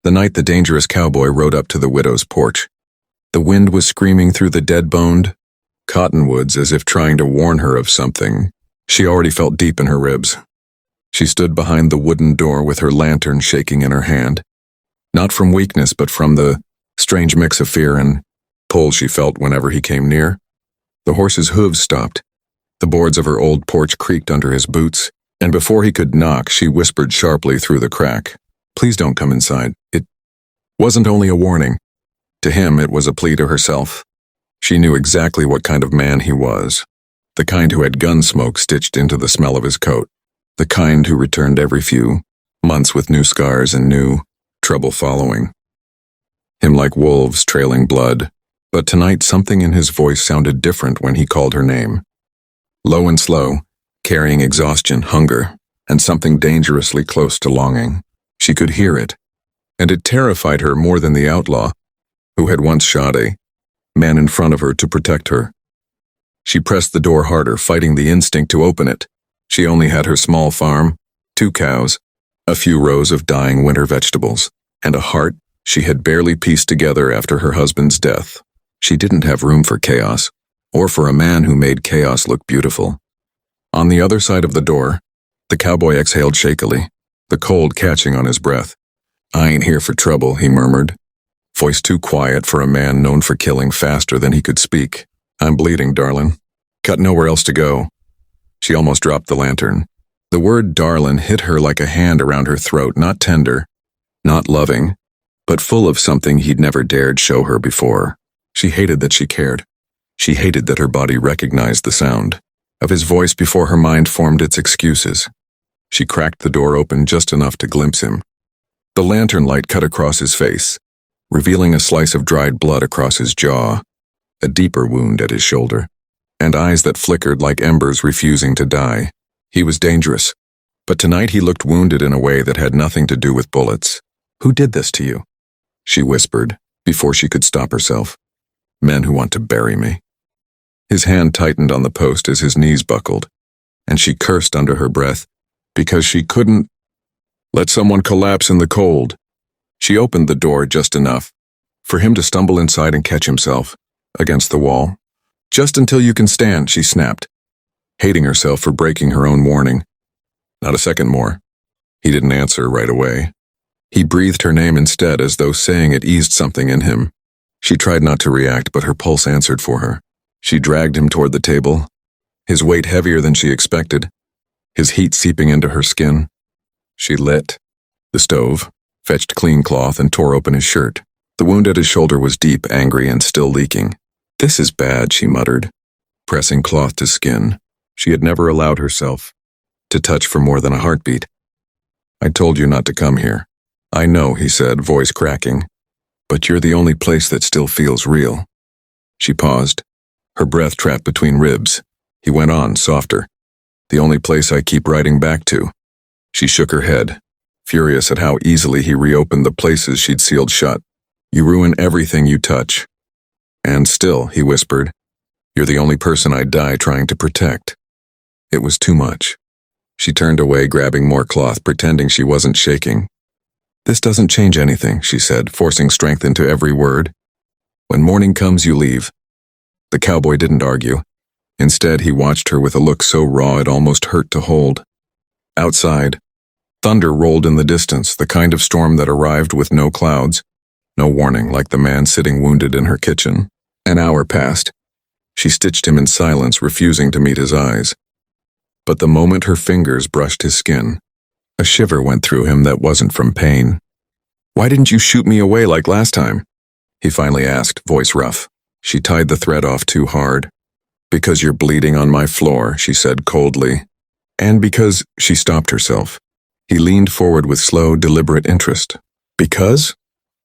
The night the dangerous cowboy rode up to the widow's porch. The wind was screaming through the dead-boned cottonwoods as if trying to warn her of something. She already felt deep in her ribs. She stood behind the wooden door with her lantern shaking in her hand. Not from weakness, but from the strange mix of fear and pull she felt whenever he came near. The horse's hooves stopped. The boards of her old porch creaked under his boots, and before he could knock, she whispered sharply through the crack, "Please don't come inside." It wasn't only a warning. To him, it was a plea to herself. She knew exactly what kind of man he was. The kind who had gun smoke stitched into the smell of his coat. The kind who returned every few months with new scars and new trouble following him like wolves trailing blood. But tonight something in his voice sounded different when he called her name. Low and slow, carrying exhaustion, hunger, and something dangerously close to longing. She could hear it, and it terrified her more than the outlaw, who had once shot a man in front of her to protect her. She pressed the door harder, fighting the instinct to open it. She only had her small farm, 2 cows, a few rows of dying winter vegetables, and a heart she had barely pieced together after her husband's death. She didn't have room for chaos, or for a man who made chaos look beautiful. On the other side of the door, the cowboy exhaled shakily, the cold catching on his breath. "I ain't here for trouble," he murmured, voice too quiet for a man known for killing faster than he could speak. "I'm bleeding, darlin'. Got nowhere else to go." She almost dropped the lantern. The word darlin' hit her like a hand around her throat, not tender, not loving, but full of something he'd never dared show her before. She hated that she cared. She hated that her body recognized the sound of his voice before her mind formed its excuses. She cracked the door open just enough to glimpse him. The lantern light cut across his face, revealing a slice of dried blood across his jaw, a deeper wound at his shoulder, and eyes that flickered like embers refusing to die. He was dangerous, but tonight he looked wounded in a way that had nothing to do with bullets. "Who did this to you?" she whispered, before she could stop herself. "Men who want to bury me." His hand tightened on the post as his knees buckled, and she cursed under her breath, because she couldn't let someone collapse in the cold. She opened the door just enough for him to stumble inside and catch himself against the wall. "Just until you can stand," she snapped, hating herself for breaking her own warning. Not a second more. He didn't answer right away. He breathed her name instead, as though saying it eased something in him. She tried not to react, but her pulse answered for her. She dragged him toward the table, his weight heavier than she expected, his heat seeping into her skin. She lit the stove, fetched clean cloth, and tore open his shirt. The wound at his shoulder was deep, angry, and still leaking. "This is bad," she muttered, pressing cloth to skin. She had never allowed herself to touch for more than a heartbeat. "I told you not to come here." "I know," he said, voice cracking, "but you're the only place that still feels real." She paused, her breath trapped between ribs. He went on, softer. "The only place I keep riding back to." She shook her head, furious at how easily he reopened the places she'd sealed shut. "You ruin everything you touch." "And still," he whispered, "you're the only person I'd die trying to protect." It was too much. She turned away, grabbing more cloth, pretending she wasn't shaking. "This doesn't change anything," she said, forcing strength into every word. "When morning comes, you leave." The cowboy didn't argue. Instead, he watched her with a look so raw it almost hurt to hold. Outside, thunder rolled in the distance, the kind of storm that arrived with no clouds, no warning, like the man sitting wounded in her kitchen. An hour passed. She stitched him in silence, refusing to meet his eyes. But the moment her fingers brushed his skin, a shiver went through him that wasn't from pain. "Why didn't you shoot me away like last time?" he finally asked, voice rough. She tied the thread off too hard. "Because you're bleeding on my floor," she said coldly. And because she stopped herself. He leaned forward with slow, deliberate interest. "Because?"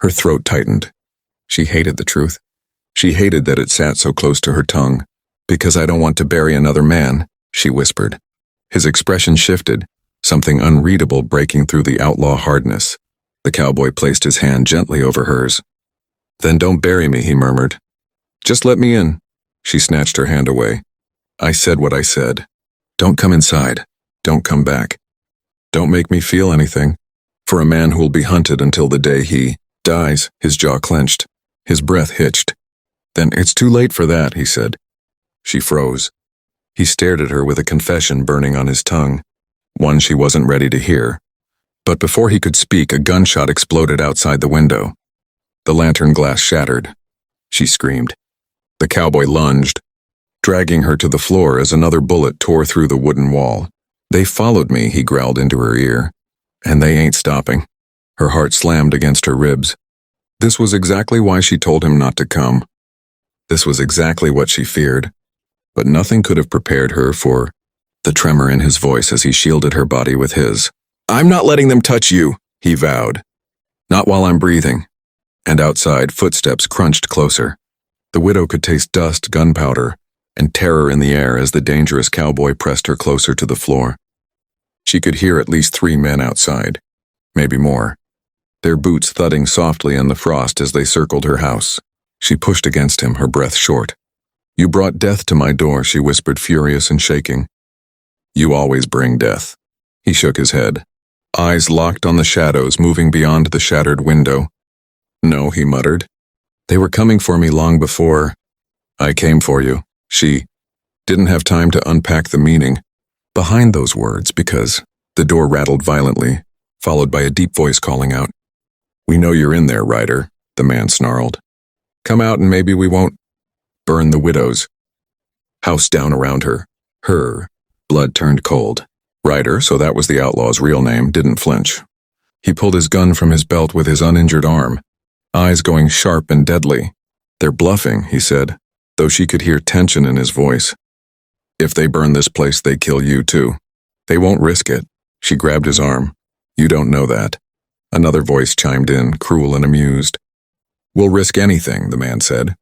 Her throat tightened. She hated the truth. She hated that it sat so close to her tongue. "Because I don't want to bury another man," she whispered. His expression shifted, something unreadable breaking through the outlaw hardness. The cowboy placed his hand gently over hers. "Then don't bury me," he murmured. "Just let me in." She snatched her hand away. "I said what I said. Don't come inside. Don't come back. Don't make me feel anything." For a man who will be hunted until the day he dies, his jaw clenched. His breath hitched. Then it's too late for that, he said. She froze. He stared at her with a confession burning on his tongue, one she wasn't ready to hear. But before he could speak, a gunshot exploded outside the window. The lantern glass shattered. She screamed. The cowboy lunged, dragging her to the floor as another bullet tore through the wooden wall. They followed me, he growled into her ear. And they ain't stopping. Her heart slammed against her ribs. This was exactly why she told him not to come. This was exactly what she feared. But nothing could have prepared her for the tremor in his voice as he shielded her body with his. I'm not letting them touch you, he vowed. Not while I'm breathing. And outside, footsteps crunched closer. The widow could taste dust, gunpowder, and terror in the air as the dangerous cowboy pressed her closer to the floor. She could hear at least 3 men outside, maybe more, their boots thudding softly in the frost as they circled her house. She pushed against him, her breath short. You brought death to my door, she whispered, furious and shaking. You always bring death. He shook his head, eyes locked on the shadows moving beyond the shattered window. No, he muttered. They were coming for me long before I came for you. She didn't have time to unpack the meaning behind those words because the door rattled violently, followed by a deep voice calling out. We know you're in there, Ryder, the man snarled. Come out and maybe we won't burn the widow's house down around her. Her blood turned cold. Ryder, so that was the outlaw's real name, didn't flinch. He pulled his gun from his belt with his uninjured arm, eyes going sharp and deadly. They're bluffing, he said, though she could hear tension in his voice. If they burn this place, they kill you too. They won't risk it. She grabbed his arm. You don't know that. Another voice chimed in, cruel and amused. We'll risk anything, the man said.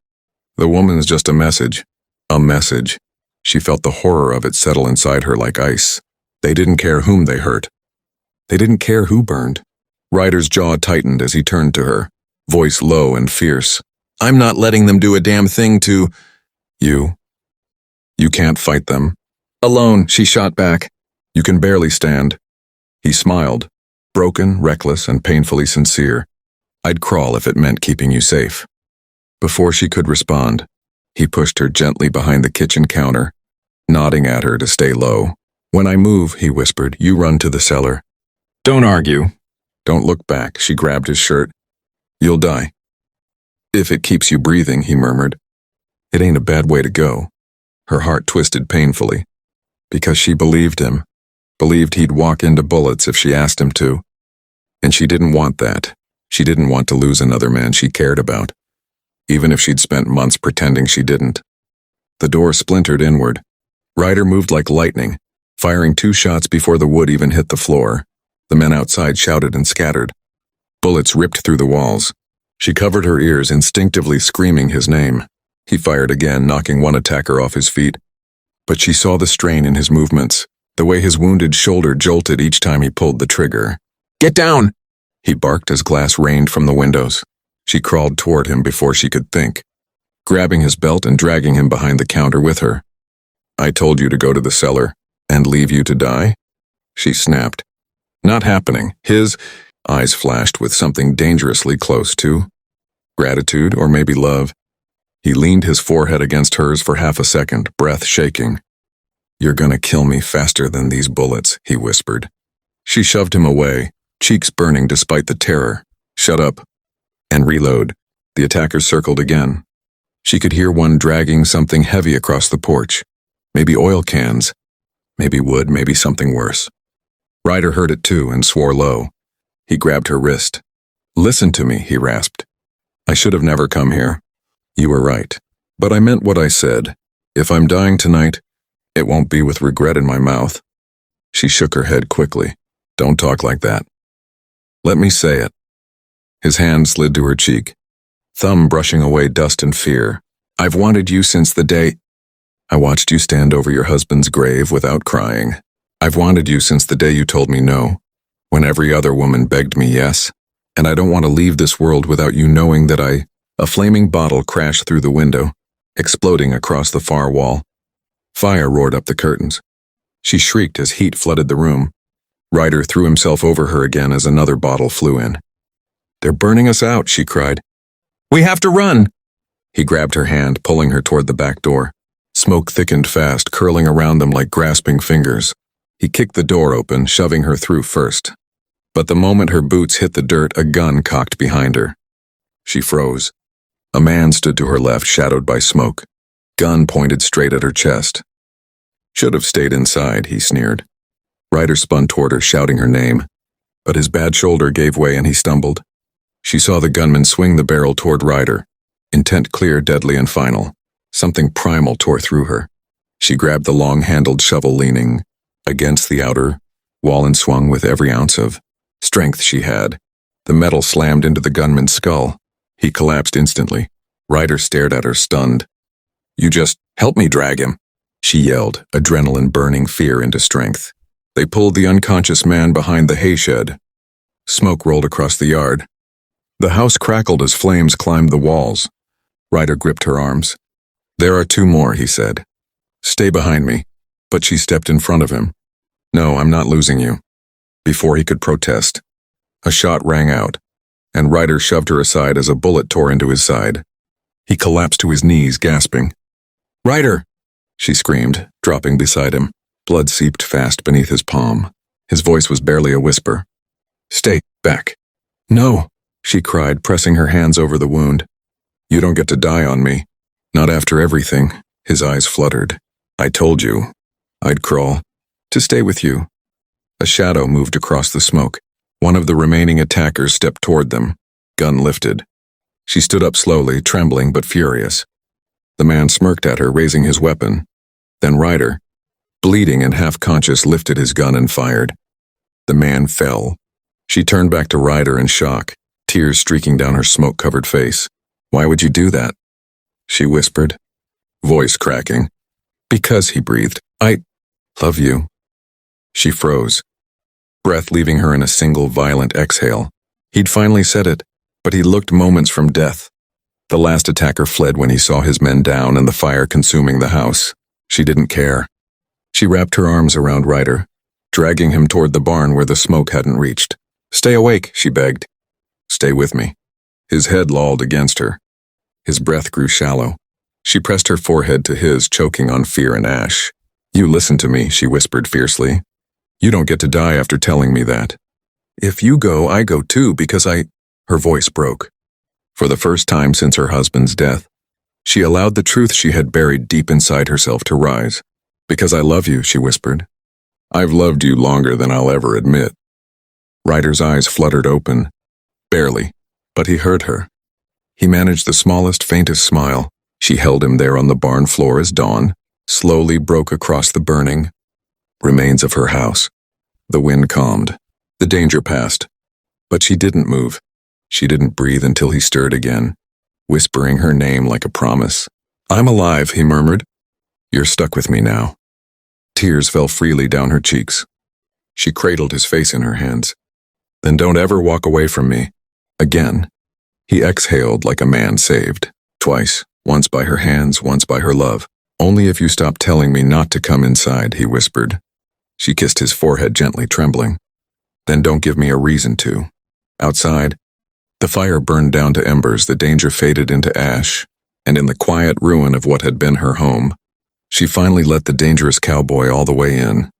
The woman's just a message. A message. She felt the horror of it settle inside her like ice. They didn't care whom they hurt. They didn't care who burned. Ryder's jaw tightened as he turned to her, voice low and fierce. I'm not letting them do a damn thing to you. You can't fight them. Alone, she shot back. You can barely stand. He smiled, broken, reckless, and painfully sincere. I'd crawl if it meant keeping you safe. Before she could respond, he pushed her gently behind the kitchen counter, nodding at her to stay low. When I move, he whispered, you run to the cellar. Don't argue. Don't look back, she grabbed his shirt. You'll die. If it keeps you breathing, he murmured. It ain't a bad way to go. Her heart twisted painfully, because she believed him, believed he'd walk into bullets if she asked him to. And she didn't want that. She didn't want to lose another man she cared about, even if she'd spent months pretending she didn't. The door splintered inward. Ryder moved like lightning, firing 2 shots before the wood even hit the floor. The men outside shouted and scattered. Bullets ripped through the walls. She covered her ears, instinctively screaming his name. He fired again, knocking one attacker off his feet. But she saw the strain in his movements, the way his wounded shoulder jolted each time he pulled the trigger. Get down! He barked as glass rained from the windows. She crawled toward him before she could think, grabbing his belt and dragging him behind the counter with her. I told you to go to the cellar and leave you to die? She snapped. Not happening. His eyes flashed with something dangerously close to gratitude or maybe love. He leaned his forehead against hers for half a second, breath shaking. You're gonna kill me faster than these bullets, he whispered. She shoved him away, cheeks burning despite the terror. Shut up. And reload. The attackers circled again. She could hear one dragging something heavy across the porch. Maybe oil cans. Maybe wood, maybe something worse. Ryder heard it too and swore low. He grabbed her wrist. Listen to me, he rasped. I should have never come here. You were right. But I meant what I said. If I'm dying tonight, it won't be with regret in my mouth. She shook her head quickly. Don't talk like that. Let me say it. His hand slid to her cheek, thumb brushing away dust and fear. I've wanted you since the day I watched you stand over your husband's grave without crying. I've wanted you since the day you told me no, when every other woman begged me yes. And I don't want to leave this world without you knowing that A flaming bottle crashed through the window, exploding across the far wall. Fire roared up the curtains. She shrieked as heat flooded the room. Ryder threw himself over her again as another bottle flew in. "They're burning us out," she cried. "We have to run!" He grabbed her hand, pulling her toward the back door. Smoke thickened fast, curling around them like grasping fingers. He kicked the door open, shoving her through first. But the moment her boots hit the dirt, a gun cocked behind her. She froze. A man stood to her left, shadowed by smoke. Gun pointed straight at her chest. "Should have stayed inside," he sneered. Ryder spun toward her, shouting her name. But his bad shoulder gave way and he stumbled. She saw the gunman swing the barrel toward Ryder. Intent clear, deadly, and final. Something primal tore through her. She grabbed the long-handled shovel, leaning against the outer wall and swung with every ounce of strength she had. The metal slammed into the gunman's skull. He collapsed instantly. Ryder stared at her, stunned. "You just help me drag him," she yelled, adrenaline burning fear into strength. They pulled the unconscious man behind the hay shed. Smoke rolled across the yard. The house crackled as flames climbed the walls. Ryder gripped her arms. "There are two more," he said. "Stay behind me." But she stepped in front of him. "No, I'm not losing you." Before he could protest, a shot rang out, and Ryder shoved her aside as a bullet tore into his side. He collapsed to his knees, gasping. "Ryder!" she screamed, dropping beside him. Blood seeped fast beneath his palm. His voice was barely a whisper. "Stay back." "No," she cried, pressing her hands over the wound. "You don't get to die on me. Not after everything." His eyes fluttered. "I told you I'd crawl to stay with you." A shadow moved across the smoke. One of the remaining attackers stepped toward them, gun lifted. She stood up slowly, trembling but furious. The man smirked at her, raising his weapon. Then Ryder, bleeding and half-conscious, lifted his gun and fired. The man fell. She turned back to Ryder in shock, tears streaking down her smoke-covered face. "Why would you do that?" she whispered, voice cracking. "Because," he breathed, "I love you." She froze, breath leaving her in a single violent exhale. He'd finally said it, but he looked moments from death. The last attacker fled when he saw his men down and the fire consuming the house. She didn't care. She wrapped her arms around Ryder, dragging him toward the barn where the smoke hadn't reached. "Stay awake," she begged. "Stay with me." His head lolled against her. His breath grew shallow. She pressed her forehead to his, choking on fear and ash. "You listen to me," she whispered fiercely. "You don't get to die after telling me that. If you go, I go too, because I—" Her voice broke. For the first time since her husband's death, she allowed the truth she had buried deep inside herself to rise. "Because I love you," she whispered. "I've loved you longer than I'll ever admit." Ryder's eyes fluttered open. Barely, but he heard her. He managed the smallest, faintest smile. She held him there on the barn floor as dawn slowly broke across the burning remains of her house. The wind calmed. The danger passed. But she didn't move. She didn't breathe until he stirred again, whispering her name like a promise. "I'm alive," he murmured. "You're stuck with me now." Tears fell freely down her cheeks. She cradled his face in her hands. "Then don't ever walk away from me. Again." He exhaled like a man saved. Twice, once by her hands, once by her love. "Only if you stop telling me not to come inside," he whispered. She kissed his forehead, gently trembling. "Then don't give me a reason to." Outside, the fire burned down to embers, the danger faded into ash, and in the quiet ruin of what had been her home, she finally let the dangerous cowboy all the way in.